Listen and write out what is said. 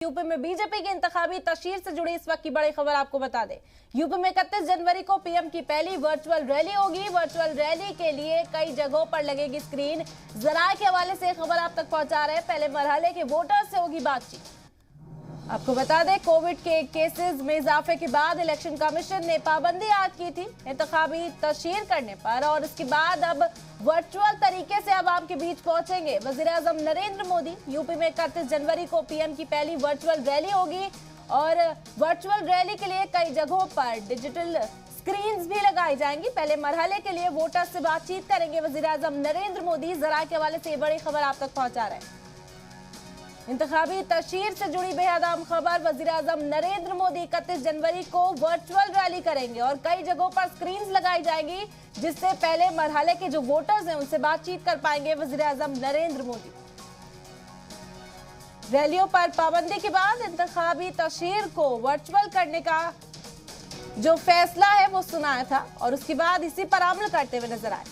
UP में BJP की इंतखाबी तशहीर से जुड़ी इस वक्त की बड़ी खबर आपको बता दें। यूपी में 31 जनवरी को पीएम की पहली वर्चुअल रैली होगी। वर्चुअल रैली के लिए कई जगहों पर लगेगी स्क्रीन। जराये के हवाले से खबर आप तक पहुंचा रहे हैं। पहले मरहले के वोटर्स से होगी बातचीत। आपको बता दें, कोविड के केसेस में इजाफे के बाद इलेक्शन कमीशन ने पाबंदी आयद की थी इंतखाबी तशहीर करने पर, और इसके बाद अब वर्चुअल तरीके से आवाम के बीच पहुंचेंगे वजीर-ए-आजम नरेंद्र मोदी। यूपी में 31 जनवरी को पीएम की पहली वर्चुअल रैली होगी और वर्चुअल रैली के लिए कई जगहों पर डिजिटल स्क्रीन्स भी लगाई जाएंगी। पहले मरहले के लिए वोटर्स से बातचीत करेंगे वजीर-ए-आजम नरेंद्र मोदी। जराये के हवाले से ये बड़ी खबर आप तक पहुंचा रहे हैं। इंतखाबी तशहीर से जुड़ी बेहद अहम खबर। वजीर-ए-आजम नरेंद्र मोदी 31 जनवरी को वर्चुअल रैली करेंगे और कई जगहों पर स्क्रीन्स लगाई जाएंगी, जिससे पहले मरहले के जो वोटर्स हैं उनसे बातचीत कर पाएंगे वजीर-ए-आजम नरेंद्र मोदी। रैलियों पर पाबंदी के बाद इंतखाबी तशहीर को वर्चुअल करने का जो फैसला है वो सुनाया था और उसके बाद इसी पर अमल करते हुए नजर आए।